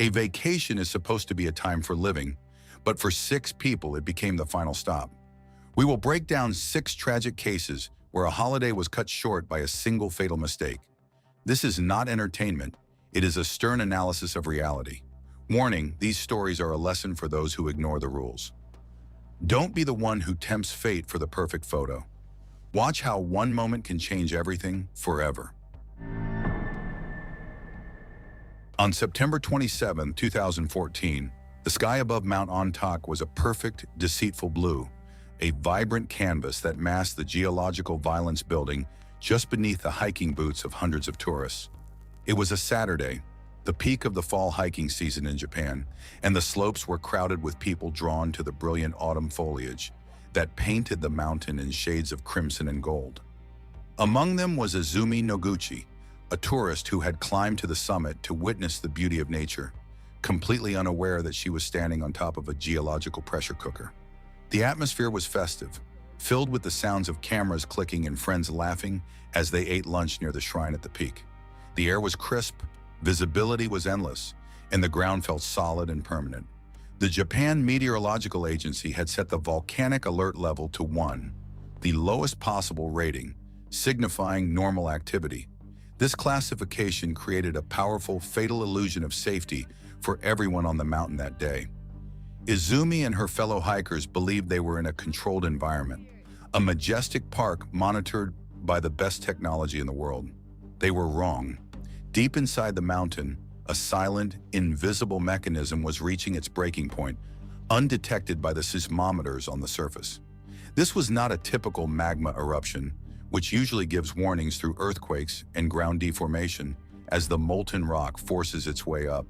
A vacation is supposed to be a time for living, but for 6 people it became the final stop. We will break down 6 tragic cases where a holiday was cut short by a single fatal mistake. This is not entertainment, it is a stern analysis of reality. Warning, these stories are a lesson for those who ignore the rules. Don't be the one who tempts fate for the perfect photo. Watch how one moment can change everything forever. On September 27, 2014, the sky above Mount Ontake was a perfect, deceitful blue, a vibrant canvas that masked the geological violence building just beneath the hiking boots of hundreds of tourists. It was a Saturday, the peak of the fall hiking season in Japan, and the slopes were crowded with people drawn to the brilliant autumn foliage that painted the mountain in shades of crimson and gold. Among them was Izumi Noguchi, a tourist who had climbed to the summit to witness the beauty of nature, completely unaware that she was standing on top of a geological pressure cooker. The atmosphere was festive, filled with the sounds of cameras clicking and friends laughing as they ate lunch near the shrine at the peak. The air was crisp, visibility was endless, and the ground felt solid and permanent. The Japan Meteorological Agency had set the volcanic alert level to 1, the lowest possible rating, signifying normal activity. This classification created a powerful, fatal illusion of safety for everyone on the mountain that day. Izumi and her fellow hikers believed they were in a controlled environment, a majestic park monitored by the best technology in the world. They were wrong. Deep inside the mountain, a silent, invisible mechanism was reaching its breaking point, undetected by the seismometers on the surface. This was not a typical magma eruption, which usually gives warnings through earthquakes and ground deformation as the molten rock forces its way up.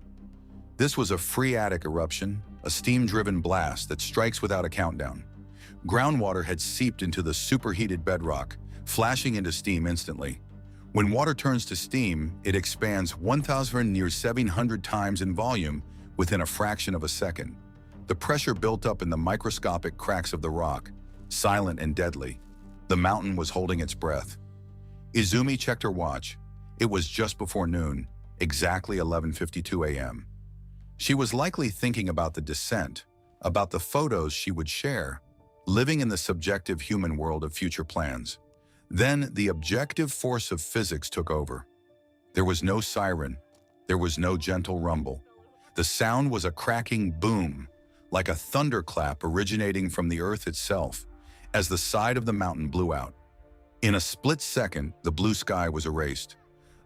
This was a phreatic eruption, a steam-driven blast that strikes without a countdown. Groundwater had seeped into the superheated bedrock, flashing into steam instantly. When water turns to steam, it expands 1,700 times in volume within a fraction of a second. The pressure built up in the microscopic cracks of the rock, silent and deadly. The mountain was holding its breath. Izumi checked her watch. It was just before noon, exactly 11:52 a.m. She was likely thinking about the descent, about the photos she would share, living in the subjective human world of future plans. Then the objective force of physics took over. There was no siren. There was no gentle rumble. The sound was a cracking boom, like a thunderclap originating from the earth itself, as the side of the mountain blew out. In a split second, the blue sky was erased.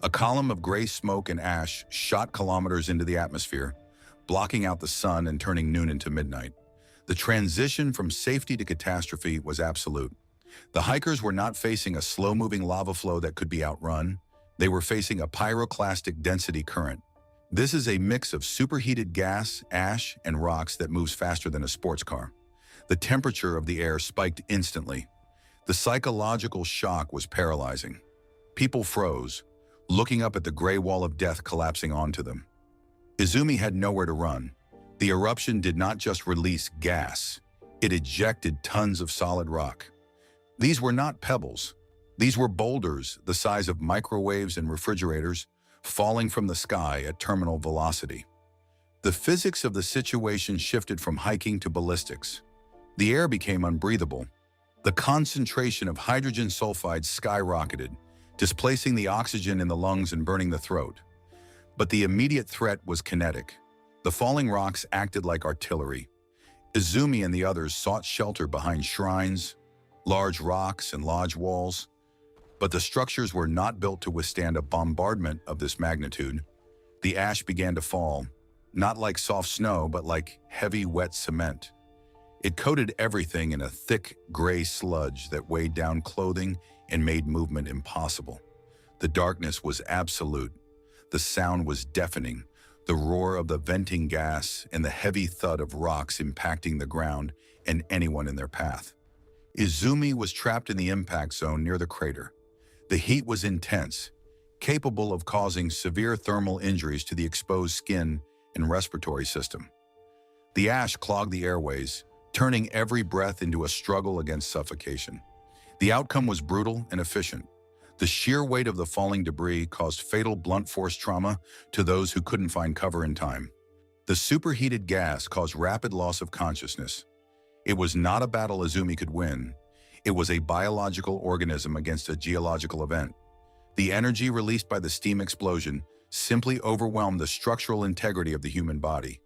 A column of gray smoke and ash shot kilometers into the atmosphere, blocking out the sun and turning noon into midnight. The transition from safety to catastrophe was absolute. The hikers were not facing a slow-moving lava flow that could be outrun. They were facing a pyroclastic density current. This is a mix of superheated gas, ash, and rocks that moves faster than a sports car. The temperature of the air spiked instantly. The psychological shock was paralyzing. People froze, looking up at the gray wall of death collapsing onto them. Izumi had nowhere to run. The eruption did not just release gas, it ejected tons of solid rock. These were not pebbles. These were boulders the size of microwaves and refrigerators, falling from the sky at terminal velocity. The physics of the situation shifted from hiking to ballistics. The air became unbreathable. The concentration of hydrogen sulfide skyrocketed, displacing the oxygen in the lungs and burning the throat. But the immediate threat was kinetic. The falling rocks acted like artillery. Izumi and the others sought shelter behind shrines, large rocks, and lodge walls. But the structures were not built to withstand a bombardment of this magnitude. The ash began to fall, not like soft snow, but like heavy, wet cement. It coated everything in a thick, gray sludge that weighed down clothing and made movement impossible. The darkness was absolute. The sound was deafening, the roar of the venting gas and the heavy thud of rocks impacting the ground and anyone in their path. Izumi was trapped in the impact zone near the crater. The heat was intense, capable of causing severe thermal injuries to the exposed skin and respiratory system. The ash clogged the airways, turning every breath into a struggle against suffocation. The outcome was brutal and efficient. The sheer weight of the falling debris caused fatal blunt force trauma to those who couldn't find cover in time. The superheated gas caused rapid loss of consciousness. It was not a battle Izumi could win. It was a biological organism against a geological event. The energy released by the steam explosion simply overwhelmed the structural integrity of the human body.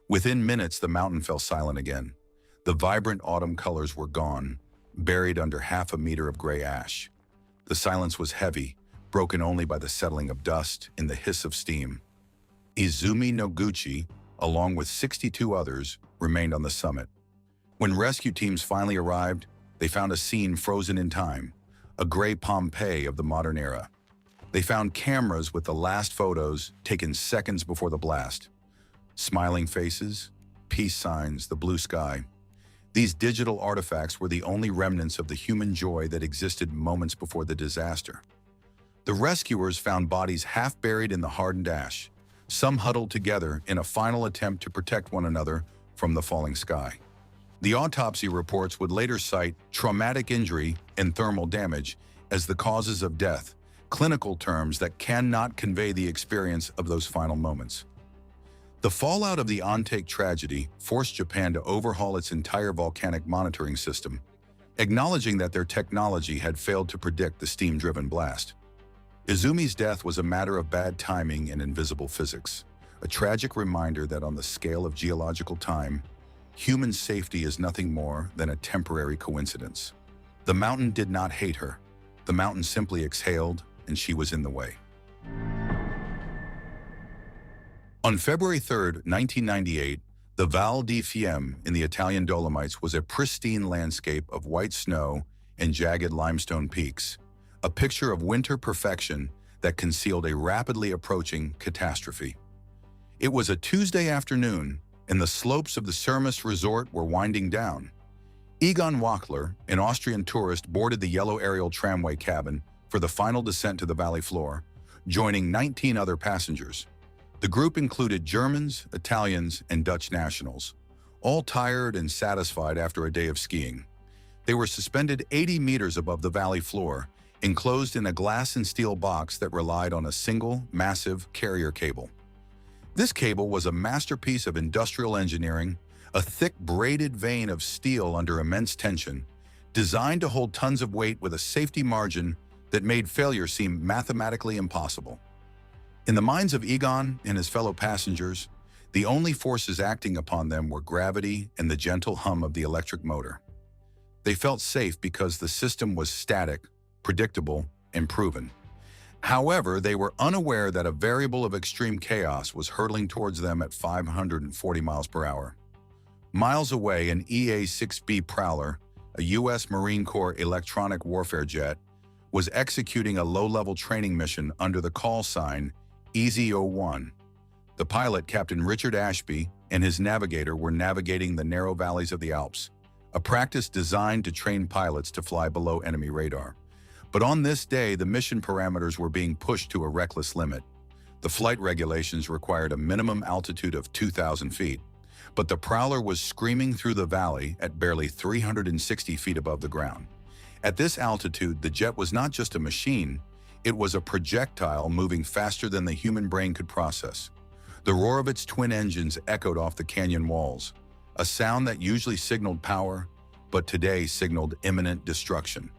Within minutes, the mountain fell silent again. The vibrant autumn colors were gone, buried under half a meter of gray ash. The silence was heavy, broken only by the settling of dust and the hiss of steam. Izumi Noguchi, along with 62 others, remained on the summit. When rescue teams finally arrived, they found a scene frozen in time, a gray Pompeii of the modern era. They found cameras with the last photos taken seconds before the blast. Smiling faces, peace signs, the blue sky. These digital artifacts were the only remnants of the human joy that existed moments before the disaster. The rescuers found bodies half buried in the hardened ash, some huddled together in a final attempt to protect one another from the falling sky. The autopsy reports would later cite traumatic injury and thermal damage as the causes of death, clinical terms that cannot convey the experience of those final moments. The fallout of the Ontake tragedy forced Japan to overhaul its entire volcanic monitoring system, acknowledging that their technology had failed to predict the steam-driven blast. Izumi's death was a matter of bad timing and invisible physics, a tragic reminder that on the scale of geological time, human safety is nothing more than a temporary coincidence. The mountain did not hate her. The mountain simply exhaled, and she was in the way. On February 3, 1998, the Val di Fiemme in the Italian Dolomites was a pristine landscape of white snow and jagged limestone peaks, a picture of winter perfection that concealed a rapidly approaching catastrophe. It was a Tuesday afternoon, and the slopes of the Cermis resort were winding down. Egon Wachler, an Austrian tourist, boarded the yellow aerial tramway cabin for the final descent to the valley floor, joining 19 other passengers. The group included Germans, Italians, and Dutch nationals, all tired and satisfied after a day of skiing. They were suspended 80 meters above the valley floor, enclosed in a glass and steel box that relied on a single, massive carrier cable. This cable was a masterpiece of industrial engineering, a thick braided vein of steel under immense tension, designed to hold tons of weight with a safety margin that made failure seem mathematically impossible. In the minds of Egon and his fellow passengers, the only forces acting upon them were gravity and the gentle hum of the electric motor. They felt safe because the system was static, predictable, and proven. However, they were unaware that a variable of extreme chaos was hurtling towards them at 540 miles per hour. Miles away, an EA-6B Prowler, a U.S. Marine Corps electronic warfare jet, was executing a low-level training mission under the call sign EZ-01. The pilot, Captain Richard Ashby, and his navigator were navigating the narrow valleys of the Alps, a practice designed to train pilots to fly below enemy radar. But on this day, the mission parameters were being pushed to a reckless limit. The flight regulations required a minimum altitude of 2,000 feet, but the Prowler was screaming through the valley at barely 360 feet above the ground. At this altitude, the jet was not just a machine, it was a projectile moving faster than the human brain could process. The roar of its twin engines echoed off the canyon walls, a sound that usually signaled power, but today signaled imminent destruction.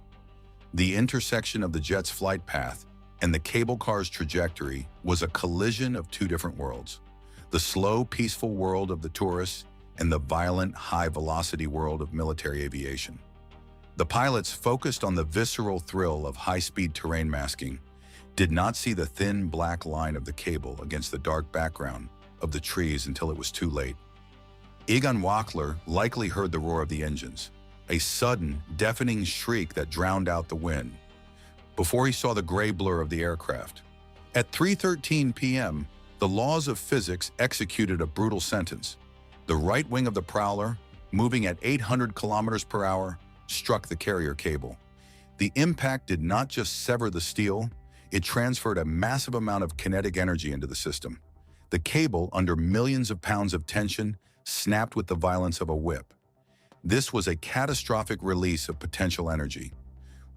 The intersection of the jet's flight path and the cable car's trajectory was a collision of two different worlds: the slow, peaceful world of the tourists and the violent, high-velocity world of military aviation. The pilots, focused on the visceral thrill of high-speed terrain masking, did not see the thin black line of the cable against the dark background of the trees until it was too late. Egon Wachler likely heard the roar of the engines, a sudden, deafening shriek that drowned out the wind, before he saw the gray blur of the aircraft. At 3:13 p.m., the laws of physics executed a brutal sentence. The right wing of the Prowler, moving at 800 kilometers per hour, struck the carrier cable. The impact did not just sever the steel, it transferred a massive amount of kinetic energy into the system. The cable, under millions of pounds of tension, snapped with the violence of a whip. This was a catastrophic release of potential energy.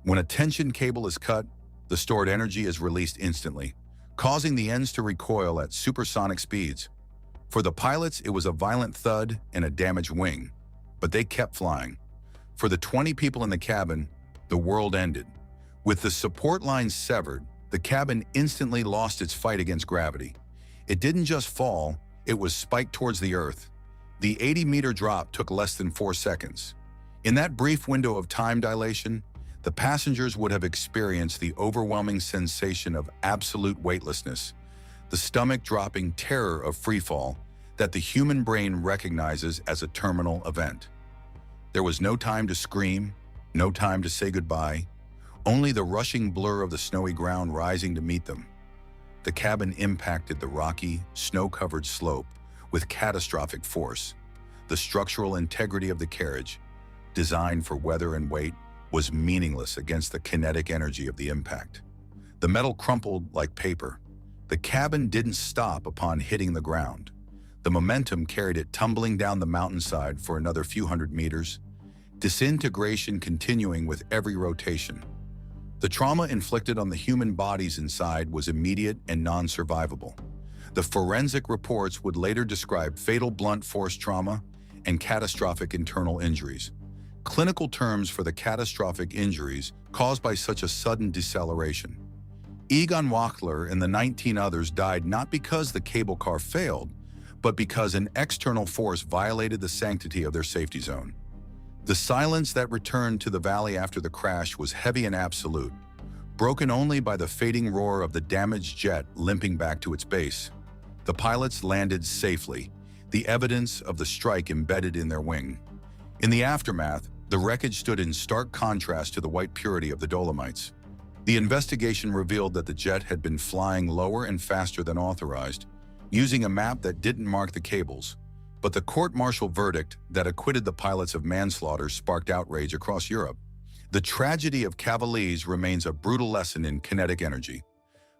When a tension cable is cut, the stored energy is released instantly, causing the ends to recoil at supersonic speeds. For the pilots, it was a violent thud and a damaged wing, but they kept flying. For the 20 people in the cabin, the world ended. With the support lines severed, the cabin instantly lost its fight against gravity. It didn't just fall, it was spiked towards the Earth. The 80-meter drop took less than 4 seconds. In that brief window of time dilation, the passengers would have experienced the overwhelming sensation of absolute weightlessness, the stomach-dropping terror of freefall that the human brain recognizes as a terminal event. There was no time to scream, no time to say goodbye, only the rushing blur of the snowy ground rising to meet them. The cabin impacted the rocky, snow-covered slope with catastrophic force. The structural integrity of the carriage, designed for weather and weight, was meaningless against the kinetic energy of the impact. The metal crumpled like paper. The cabin didn't stop upon hitting the ground. The momentum carried it tumbling down the mountainside for another few hundred meters, disintegration continuing with every rotation. The trauma inflicted on the human bodies inside was immediate and non-survivable. The forensic reports would later describe fatal blunt force trauma and catastrophic internal injuries, clinical terms for the catastrophic injuries caused by such a sudden deceleration. Egon Wachtler and the 19 others died not because the cable car failed, but because an external force violated the sanctity of their safety zone. The silence that returned to the valley after the crash was heavy and absolute, broken only by the fading roar of the damaged jet limping back to its base. The pilots landed safely, the evidence of the strike embedded in their wing. In the aftermath, the wreckage stood in stark contrast to the white purity of the Dolomites. The investigation revealed that the jet had been flying lower and faster than authorized, using a map that didn't mark the cables. But the court-martial verdict that acquitted the pilots of manslaughter sparked outrage across Europe. The tragedy of Cavalese remains a brutal lesson in kinetic energy.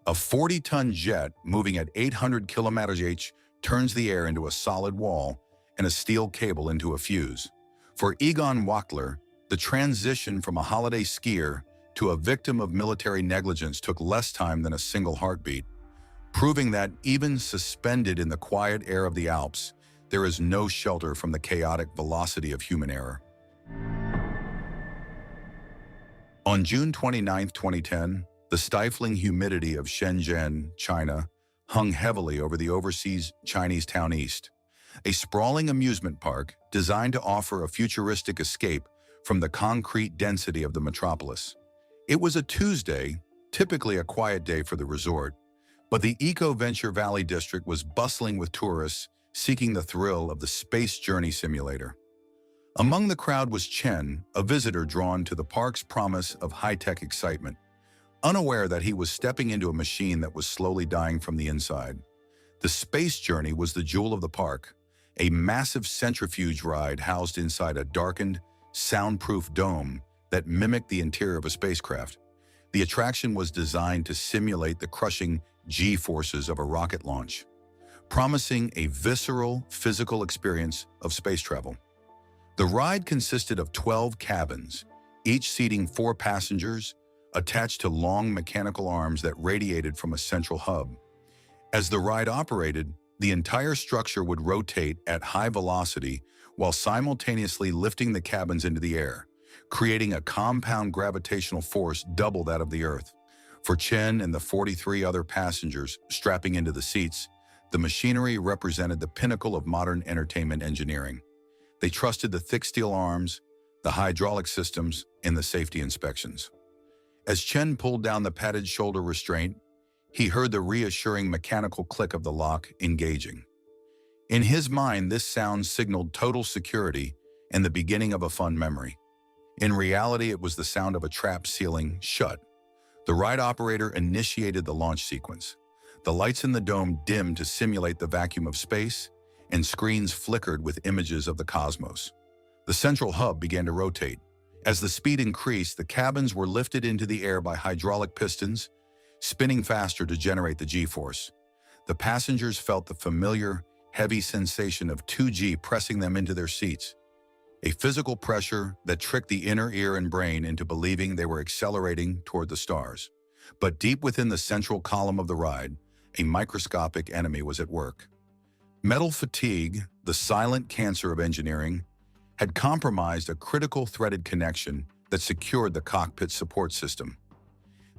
A 40-ton jet moving at 800 km/h turns the air into a solid wall and a steel cable into a fuse. For Egon Wachtler, the transition from a holiday skier to a victim of military negligence took less time than a single heartbeat, proving that even suspended in the quiet air of the Alps, there is no shelter from the chaotic velocity of human error. On June 29, 2010, the stifling humidity of Shenzhen, China, hung heavily over the overseas Chinese town East, a sprawling amusement park designed to offer a futuristic escape from the concrete density of the metropolis. It was a Tuesday, typically a quiet day for the resort, but the Eco-Venture Valley district was bustling with tourists seeking the thrill of the space journey simulator. Among the crowd was Chen, a visitor drawn to the park's promise of high-tech excitement, unaware that he was stepping into a machine that was slowly dying from the inside. The space journey was the jewel of the park, a massive centrifuge ride housed inside a darkened, soundproof dome that mimicked the interior of a spacecraft. The attraction was designed to simulate the crushing G-forces of a rocket launch, promising a visceral, physical experience of space travel. The ride consisted of 12 cabins, each seating 4 passengers, attached to long mechanical arms that radiated from a central hub. As the ride operated, the entire structure would rotate at high velocity while simultaneously lifting the cabins into the air, creating a compound gravitational force double that of the Earth. For Chen and the 43 other passengers strapping into the seats, the machinery represented the pinnacle of modern entertainment engineering. They trusted the thick steel arms, the hydraulic systems, and the safety inspections. As Chen pulled down the padded shoulder restraint, he heard the reassuring mechanical click of the lock engaging. In his mind, this sound signaled total security and the beginning of a fun memory. In reality, it was the sound of a trap sealing shut. The ride operator initiated the launch sequence. The lights in the dome dimmed to simulate the vacuum of space, and screens flickered with images of the cosmos. The central hub began to rotate. As the speed increased, the cabins were lifted into the air by hydraulic pistons, spinning faster to generate the G-force. The passengers felt the familiar, heavy sensation of 2G pressing them into their seats, a physical pressure that tricked the inner ear and brain into believing they were accelerating toward the stars. But deep within the central column of the ride, a microscopic enemy was at work. Metal fatigue, the silent cancer of engineering, had compromised a critical threaded connection that secured the cockpit support system.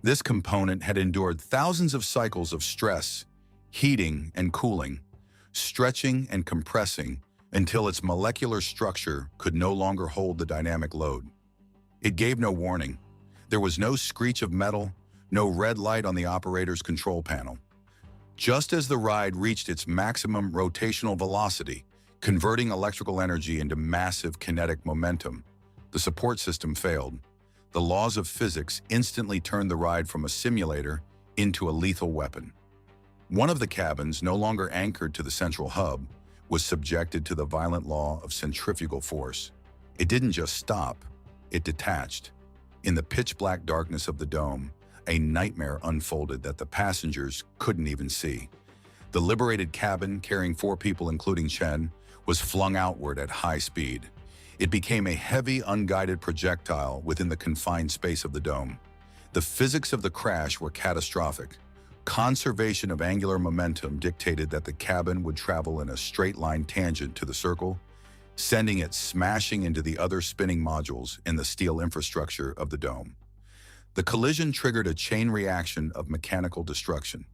This component had endured thousands of cycles of stress, heating and cooling, stretching and compressing until its molecular structure could no longer hold the dynamic load. It gave no warning. There was no screech of metal, no red light on the operator's control panel. Just as the ride reached its maximum rotational velocity, converting electrical energy into massive kinetic momentum, the support system failed. The laws of physics instantly turned the ride from a simulator into a lethal weapon. One of the cabins, no longer anchored to the central hub, was subjected to the violent law of centrifugal force. It didn't just stop, it detached. In the pitch-black darkness of the dome, a nightmare unfolded that the passengers couldn't even see. The liberated cabin, carrying 4 people including Chen, was flung outward at high speed. It became a heavy, unguided projectile within the confined space of the dome. The physics of the crash were catastrophic. Conservation of angular momentum dictated that the cabin would travel in a straight-line tangent to the circle, sending it smashing into the other spinning modules in the steel infrastructure of the dome. The collision triggered a chain reaction of mechanical destruction.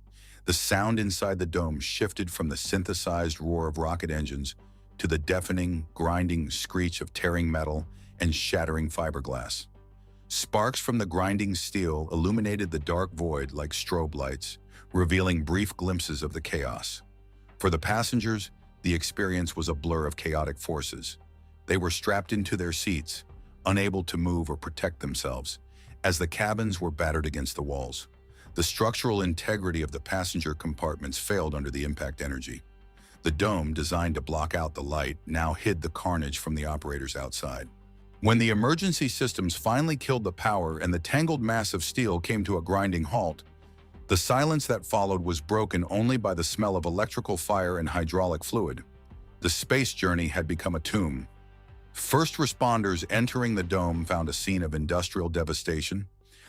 The sound inside the dome shifted from the synthesized roar of rocket engines to the deafening, grinding screech of tearing metal and shattering fiberglass. Sparks from the grinding steel illuminated the dark void like strobe lights, revealing brief glimpses of the chaos. For the passengers, the experience was a blur of chaotic forces. They were strapped into their seats, unable to move or protect themselves, as the cabins were battered against the walls. The structural integrity of the passenger compartments failed under the impact energy. The dome, designed to block out the light, now hid the carnage from the operators outside. When the emergency systems finally killed the power and the tangled mass of steel came to a grinding halt, the silence that followed was broken only by the smell of electrical fire and hydraulic fluid. The space journey had become a tomb. First responders entering the dome found a scene of industrial devastation.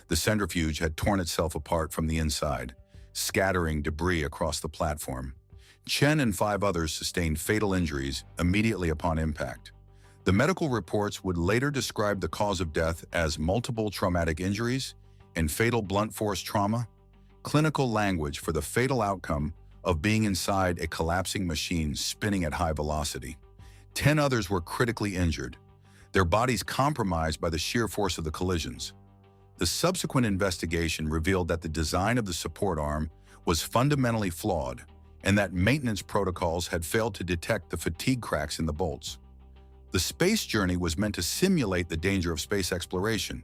The centrifuge had torn itself apart from the inside, scattering debris across the platform. Chen and 5 others sustained fatal injuries immediately upon impact. The medical reports would later describe the cause of death as multiple traumatic injuries and fatal blunt force trauma, clinical language for the fatal outcome of being inside a collapsing machine spinning at high velocity. 10 others were critically injured, their bodies compromised by the sheer force of the collisions. The subsequent investigation revealed that the design of the support arm was fundamentally flawed and that maintenance protocols had failed to detect the fatigue cracks in the bolts. The space journey was meant to simulate the danger of space exploration,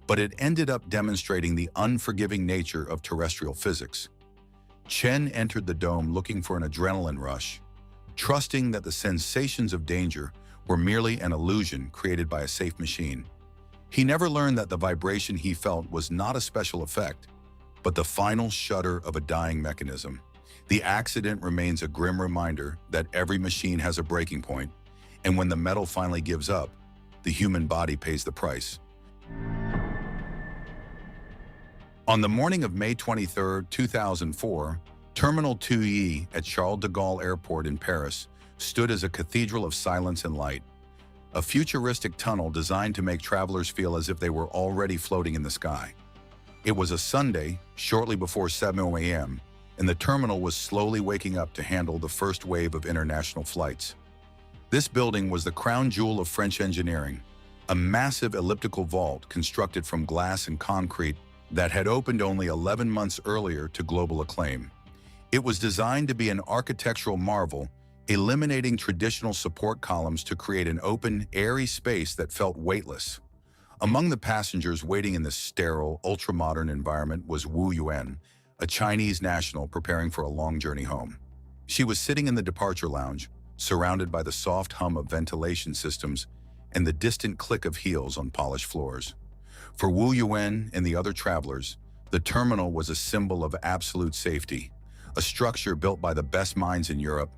but it ended up demonstrating the unforgiving nature of terrestrial physics. Chen entered the dome looking for an adrenaline rush, trusting that the sensations of danger were merely an illusion created by a safe machine. He never learned that the vibration he felt was not a special effect, but the final shudder of a dying mechanism. The accident remains a grim reminder that every machine has a breaking point, and when the metal finally gives up, the human body pays the price. On the morning of May 23, 2004, Terminal 2E at Charles de Gaulle Airport in Paris stood as a cathedral of silence and light, a futuristic tunnel designed to make travelers feel as if they were already floating in the sky. It was a Sunday, shortly before 7 a.m., and the terminal was slowly waking up to handle the first wave of international flights. This building was the crown jewel of French engineering, a massive elliptical vault constructed from glass and concrete that had opened only 11 months earlier to global acclaim. It was designed to be an architectural marvel, eliminating traditional support columns to create an open, airy space that felt weightless. Among the passengers waiting in this sterile, ultra-modern environment was Wu Yuan, a Chinese national preparing for a long journey home. She was sitting in the departure lounge, surrounded by the soft hum of ventilation systems and the distant click of heels on polished floors. For Wu Yuan and the other travelers, the terminal was a symbol of absolute safety, a structure built by the best minds in Europe,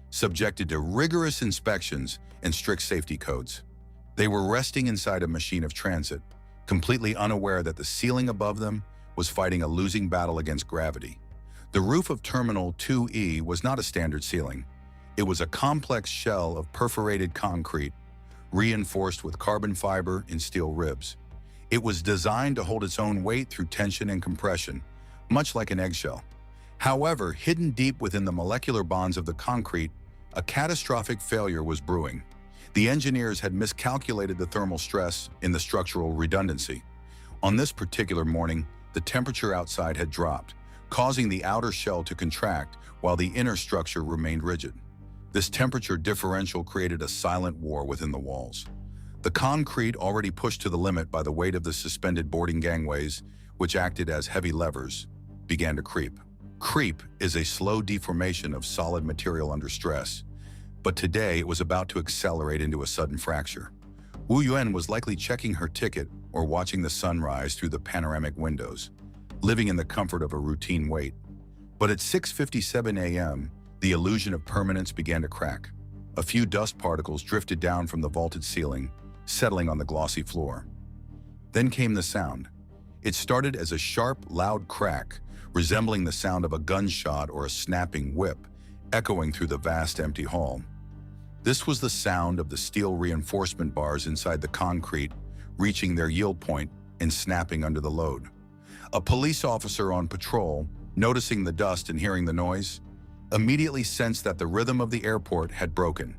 subjected to rigorous inspections and strict safety codes. They were resting inside a machine of transit, completely unaware that the ceiling above them was fighting a losing battle against gravity. The roof of Terminal 2E was not a standard ceiling. It was a complex shell of perforated concrete, reinforced with carbon fiber and steel ribs. It was designed to hold its own weight through tension and compression, much like an eggshell. However, hidden deep within the molecular bonds of the concrete, a catastrophic failure was brewing. The engineers had miscalculated the thermal stress in the structural redundancy. On this particular morning, the temperature outside had dropped, causing the outer shell to contract while the inner structure remained rigid. This temperature differential created a silent war within the walls. The concrete, already pushed to the limit by the weight of the suspended boarding gangways, which acted as heavy levers, began to creep. Creep is a slow deformation of solid material under stress, but today it was about to accelerate into a sudden fracture. Wu Yuan was likely checking her ticket or watching the sunrise through the panoramic windows, living in the comfort of a routine wait. But at 6:57 a.m., the illusion of permanence began to crack. A few dust particles drifted down from the vaulted ceiling, settling on the glossy floor. Then came the sound. It started as a sharp, loud crack, resembling the sound of a gunshot or a snapping whip, echoing through the vast empty hall. This was the sound of the steel reinforcement bars inside the concrete reaching their yield point and snapping under the load. A police officer on patrol, noticing the dust and hearing the noise, immediately sensed that the rhythm of the airport had broken.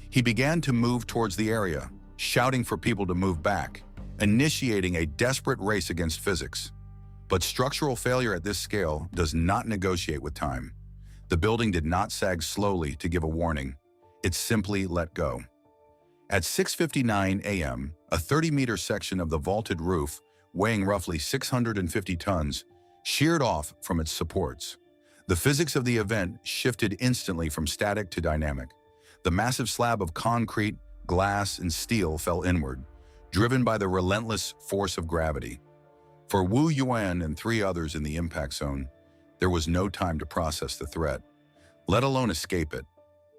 He began to move towards the area, shouting for people to move back, initiating a desperate race against physics. But structural failure at this scale does not negotiate with time. The building did not sag slowly to give a warning. It simply let go. At 6:59 a.m., a 30-meter section of the vaulted roof, weighing roughly 650 tons, sheared off from its supports. The physics of the event shifted instantly from static to dynamic. The massive slab of concrete, glass, and steel fell inward, driven by the relentless force of gravity. For Wu Yuan and 3 others in the impact zone, there was no time to process the threat, let alone escape it.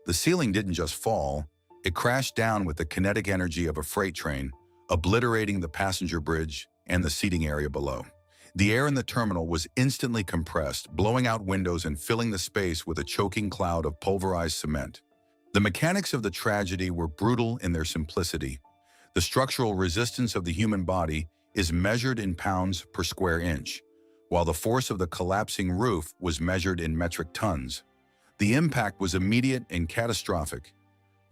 The ceiling didn't just fall, it crashed down with the kinetic energy of a freight train, obliterating the passenger bridge and the seating area below. The air in the terminal was instantly compressed, blowing out windows and filling the space with a choking cloud of pulverized cement. The mechanics of the tragedy were brutal in their simplicity. The structural resistance of the human body is measured in pounds per square inch, while the force of the collapsing roof was measured in metric tons. The impact was immediate and catastrophic.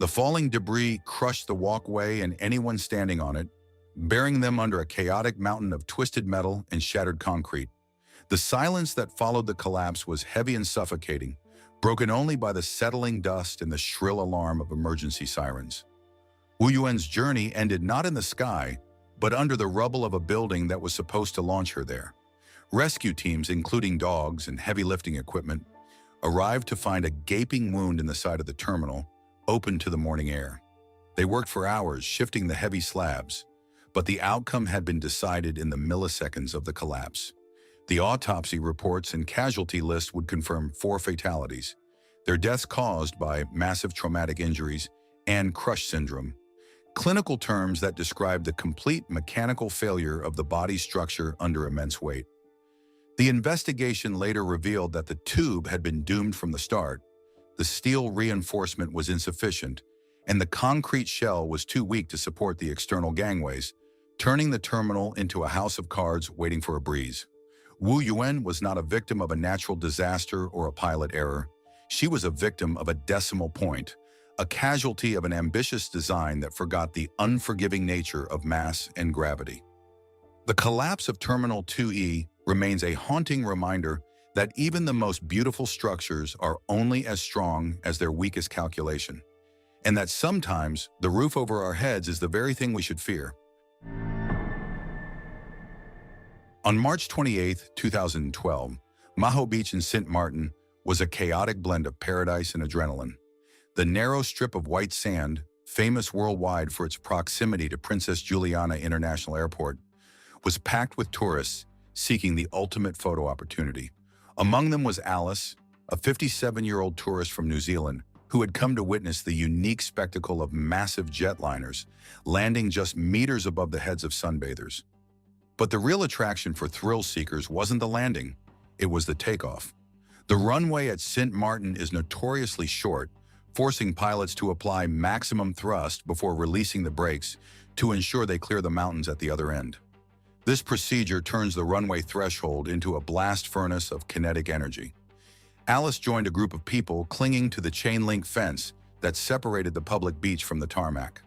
The falling debris crushed the walkway and anyone standing on it, burying them under a chaotic mountain of twisted metal and shattered concrete. The silence that followed the collapse was heavy and suffocating, broken only by the settling dust and the shrill alarm of emergency sirens. Wu Yuan's journey ended not in the sky, but under the rubble of a building that was supposed to launch her there. Rescue teams, including dogs and heavy lifting equipment, arrived to find a gaping wound in the side of the terminal, open to the morning air. They worked for hours, shifting the heavy slabs, but the outcome had been decided in the milliseconds of the collapse. The autopsy reports and casualty list would confirm 4 fatalities, their deaths caused by massive traumatic injuries and crush syndrome, clinical terms that describe the complete mechanical failure of the body structure under immense weight. The investigation later revealed that the tube had been doomed from the start, the steel reinforcement was insufficient, and the concrete shell was too weak to support the external gangways, turning the terminal into a house of cards waiting for a breeze. Wu Yuan was not a victim of a natural disaster or a pilot error. She was a victim of a decimal point, a casualty of an ambitious design that forgot the unforgiving nature of mass and gravity. The collapse of Terminal 2E remains a haunting reminder that even the most beautiful structures are only as strong as their weakest calculation, and that sometimes the roof over our heads is the very thing we should fear. On March 28, 2012, Maho Beach in St. Martin was a chaotic blend of paradise and adrenaline. The narrow strip of white sand, famous worldwide for its proximity to Princess Juliana International Airport, was packed with tourists seeking the ultimate photo opportunity. Among them was Alice, a 57-year-old tourist from New Zealand, who had come to witness the unique spectacle of massive jetliners landing just meters above the heads of sunbathers. But the real attraction for thrill seekers wasn't the landing, it was the takeoff. The runway at St. Martin is notoriously short, forcing pilots to apply maximum thrust before releasing the brakes to ensure they clear the mountains at the other end. This procedure turns the runway threshold into a blast furnace of kinetic energy. Alice joined a group of people clinging to the chain-link fence that separated the public beach from the tarmac.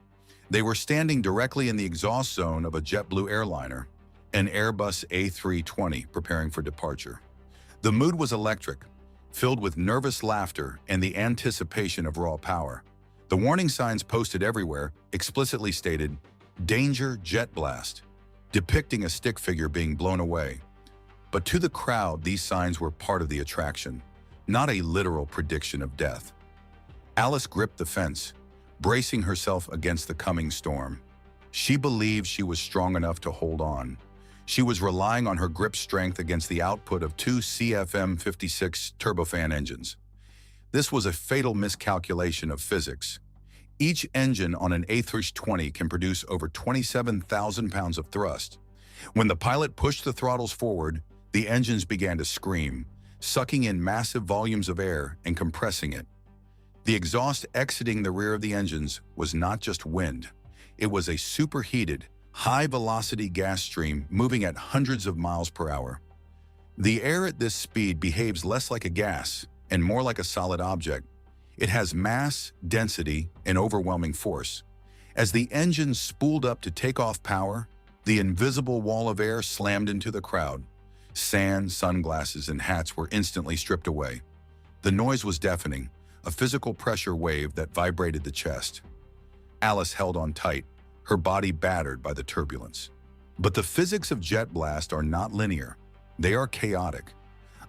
They were standing directly in the exhaust zone of a JetBlue airliner, an Airbus A320, preparing for departure. The mood was electric, filled with nervous laughter and the anticipation of raw power. The warning signs posted everywhere explicitly stated, "Danger Jet Blast," depicting a stick figure being blown away. But to the crowd, these signs were part of the attraction, not a literal prediction of death. Alice gripped the fence, bracing herself against the coming storm. She believed she was strong enough to hold on. She was relying on her grip strength against the output of two CFM56 turbofan engines. This was a fatal miscalculation of physics. Each engine on an A320 can produce over 27,000 pounds of thrust. When the pilot pushed the throttles forward, the engines began to scream, sucking in massive volumes of air and compressing it. The exhaust exiting the rear of the engines was not just wind. It was a superheated, high-velocity gas stream moving at hundreds of miles per hour. The air at this speed behaves less like a gas and more like a solid object. It has mass, density, and overwhelming force. As the engine spooled up to take off power, the invisible wall of air slammed into the crowd. Sand, sunglasses, and hats were instantly stripped away. The noise was deafening, a physical pressure wave that vibrated the chest. Alice held on tight, her body battered by the turbulence. But the physics of jet blast are not linear. They are chaotic.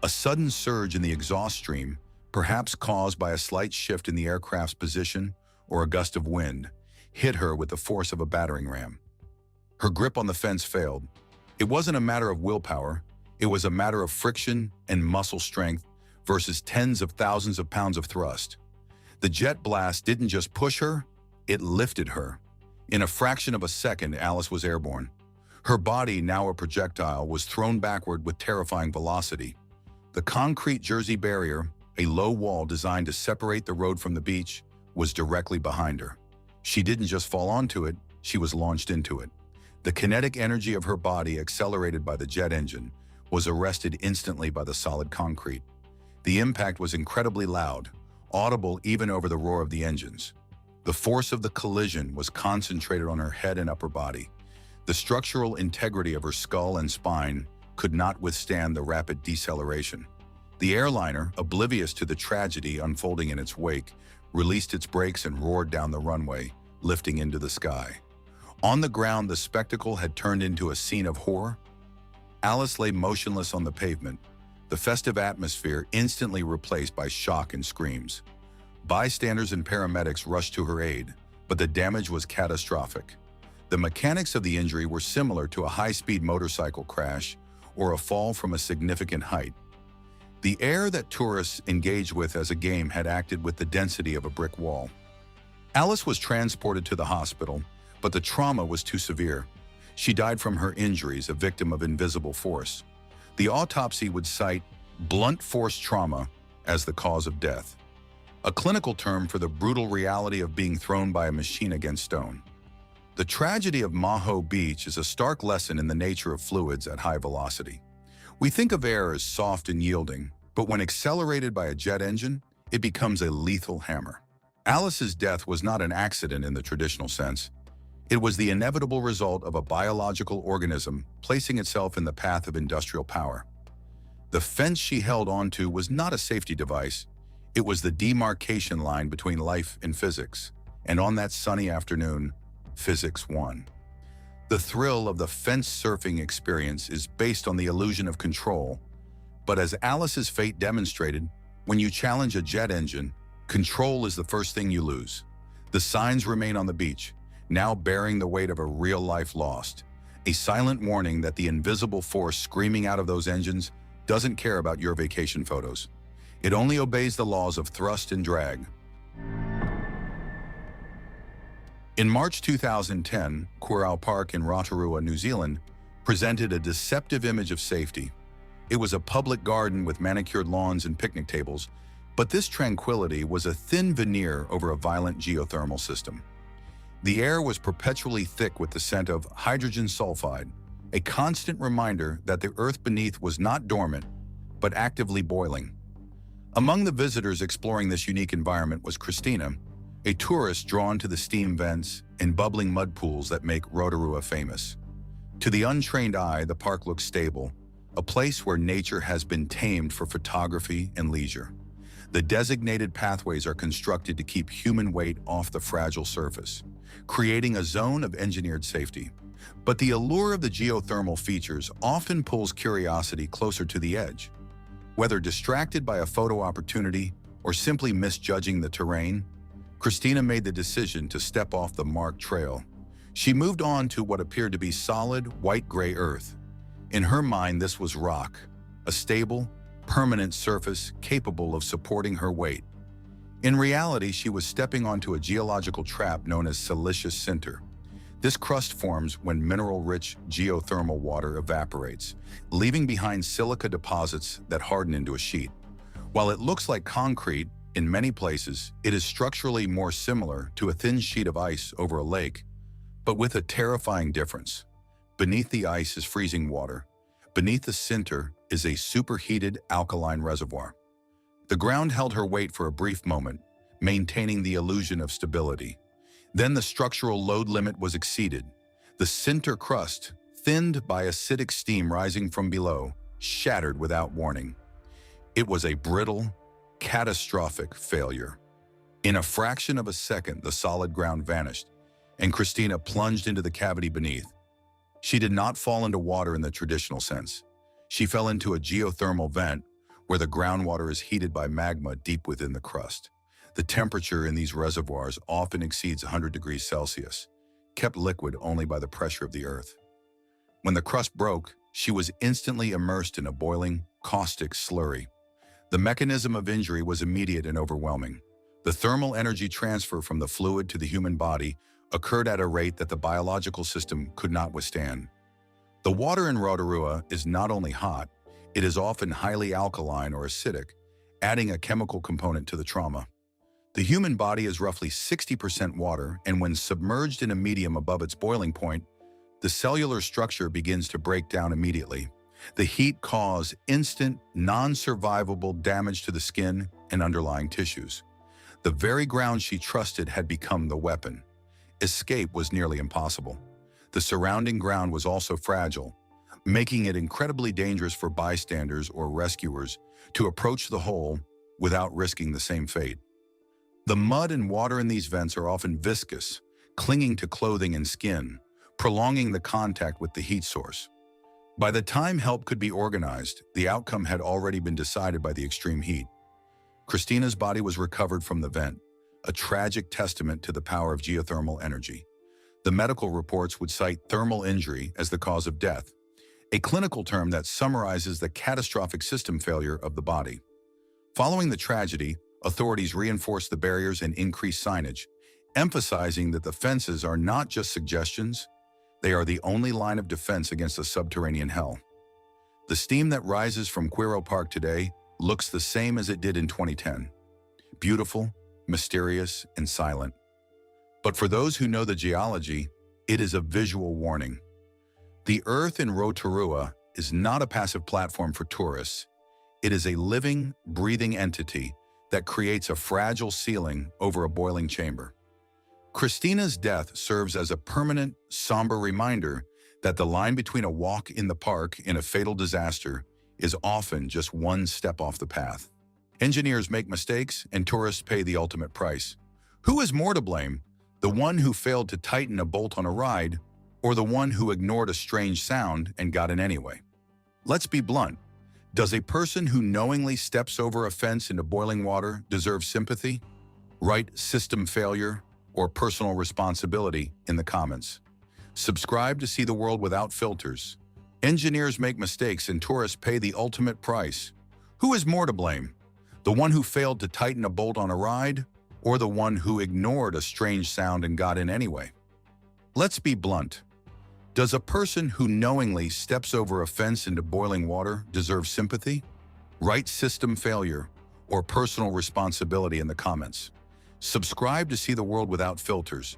A sudden surge in the exhaust stream, perhaps caused by a slight shift in the aircraft's position or a gust of wind, hit her with the force of a battering ram. Her grip on the fence failed. It wasn't a matter of willpower. It was a matter of friction and muscle strength versus tens of thousands of pounds of thrust. The jet blast didn't just push her, it lifted her. In a fraction of a second, Alice was airborne. Her body, now a projectile, was thrown backward with terrifying velocity. The concrete Jersey barrier, a low wall designed to separate the road from the beach, was directly behind her. She didn't just fall onto it, she was launched into it. The kinetic energy of her body, accelerated by the jet engine, was arrested instantly by the solid concrete. The impact was incredibly loud, audible even over the roar of the engines. The force of the collision was concentrated on her head and upper body. The structural integrity of her skull and spine could not withstand the rapid deceleration. The airliner, oblivious to the tragedy unfolding in its wake, released its brakes and roared down the runway, lifting into the sky. On the ground, the spectacle had turned into a scene of horror. Alice lay motionless on the pavement, the festive atmosphere instantly replaced by shock and screams. Bystanders and paramedics rushed to her aid, but the damage was catastrophic. The mechanics of the injury were similar to a high-speed motorcycle crash or a fall from a significant height. The air that tourists engaged with as a game had acted with the density of a brick wall. Alice was transported to the hospital, but the trauma was too severe. She died from her injuries, a victim of invisible force. The autopsy would cite blunt force trauma as the cause of death, a clinical term for the brutal reality of being thrown by a machine against stone. The tragedy of Maho Beach is a stark lesson in the nature of fluids at high velocity. We think of air as soft and yielding, but when accelerated by a jet engine, it becomes a lethal hammer. Alice's death was not an accident in the traditional sense. It was the inevitable result of a biological organism placing itself in the path of industrial power. The fence she held onto was not a safety device. It was the demarcation line between life and physics. And on that sunny afternoon, physics won. The thrill of the fence surfing experience is based on the illusion of control. But as Alice's fate demonstrated, when you challenge a jet engine, control is the first thing you lose. The signs remain on the beach, now bearing the weight of a real life lost. A silent warning that the invisible force screaming out of those engines doesn't care about your vacation photos. It only obeys the laws of thrust and drag. In March 2010, Quirau Park in Rotorua, New Zealand, presented a deceptive image of safety. It was a public garden with manicured lawns and picnic tables, But this tranquility was a thin veneer over a violent geothermal system. The air was perpetually thick with the scent of hydrogen sulfide, a constant reminder that the earth beneath was not dormant, but actively boiling. Among the visitors exploring this unique environment was Christina, a tourist drawn to the steam vents and bubbling mud pools that make Rotorua famous. To the untrained eye, the park looks stable, a place where nature has been tamed for photography and leisure. The designated pathways are constructed to keep human weight off the fragile surface, creating a zone of engineered safety. But the allure of the geothermal features often pulls curiosity closer to the edge. Whether distracted by a photo opportunity or simply misjudging the terrain, Christina made the decision to step off the marked trail. She moved on to what appeared to be solid, white-gray earth. In her mind, this was rock, a stable, permanent surface capable of supporting her weight. In reality, she was stepping onto a geological trap known as siliceous sinter. This crust forms when mineral-rich geothermal water evaporates, leaving behind silica deposits that harden into a sheet. While it looks like concrete, in many places, it is structurally more similar to a thin sheet of ice over a lake, but with a terrifying difference. Beneath the ice is freezing water. Beneath the sinter is a superheated alkaline reservoir. The ground held her weight for a brief moment, maintaining the illusion of stability. Then the structural load limit was exceeded. The sinter crust, thinned by acidic steam rising from below, shattered without warning. It was a brittle, catastrophic failure. In a fraction of a second, the solid ground vanished, and Christina plunged into the cavity beneath. She did not fall into water in the traditional sense. She fell into a geothermal vent where the groundwater is heated by magma deep within the crust. The temperature in these reservoirs often exceeds 100 degrees Celsius, kept liquid only by the pressure of the earth. When the crust broke, she was instantly immersed in a boiling, caustic slurry. The mechanism of injury was immediate and overwhelming. The thermal energy transfer from the fluid to the human body occurred at a rate that the biological system could not withstand. The water in Rotorua is not only hot, it is often highly alkaline or acidic, adding a chemical component to the trauma. The human body is roughly 60% water, and when submerged in a medium above its boiling point, the cellular structure begins to break down immediately. The heat causes instant, non-survivable damage to the skin and underlying tissues. The very ground she trusted had become the weapon. Escape was nearly impossible. The surrounding ground was also fragile, making it incredibly dangerous for bystanders or rescuers to approach the hole without risking the same fate. The mud and water in these vents are often viscous, clinging to clothing and skin, prolonging the contact with the heat source. By the time help could be organized, the outcome had already been decided by the extreme heat. Christina's body was recovered from the vent, a tragic testament to the power of geothermal energy. The medical reports would cite thermal injury as the cause of death, a clinical term that summarizes the catastrophic system failure of the body. Following the tragedy, authorities reinforced the barriers and increased signage, emphasizing that the fences are not just suggestions, they are the only line of defense against a subterranean hell. The steam that rises from Quiro Park today looks the same as it did in 2010. Beautiful, mysterious, and silent. But for those who know the geology, it is a visual warning. The earth in Rotorua is not a passive platform for tourists. It is a living, breathing entity that creates a fragile ceiling over a boiling chamber. Christina's death serves as a permanent, somber reminder that the line between a walk in the park and a fatal disaster is often just one step off the path. Engineers make mistakes and tourists pay the ultimate price. Who is more to blame? The one who failed to tighten a bolt on a ride, or the one who ignored a strange sound and got in anyway? Let's be blunt. Does a person who knowingly steps over a fence into boiling water deserve sympathy? Write system failure or personal responsibility in the comments. Subscribe to see the world without filters. Engineers make mistakes and tourists pay the ultimate price. Who is more to blame? The one who failed to tighten a bolt on a ride, or the one who ignored a strange sound and got in anyway? Let's be blunt. Does a person who knowingly steps over a fence into boiling water deserve sympathy? Write system failure or personal responsibility in the comments. Subscribe to see the world without filters.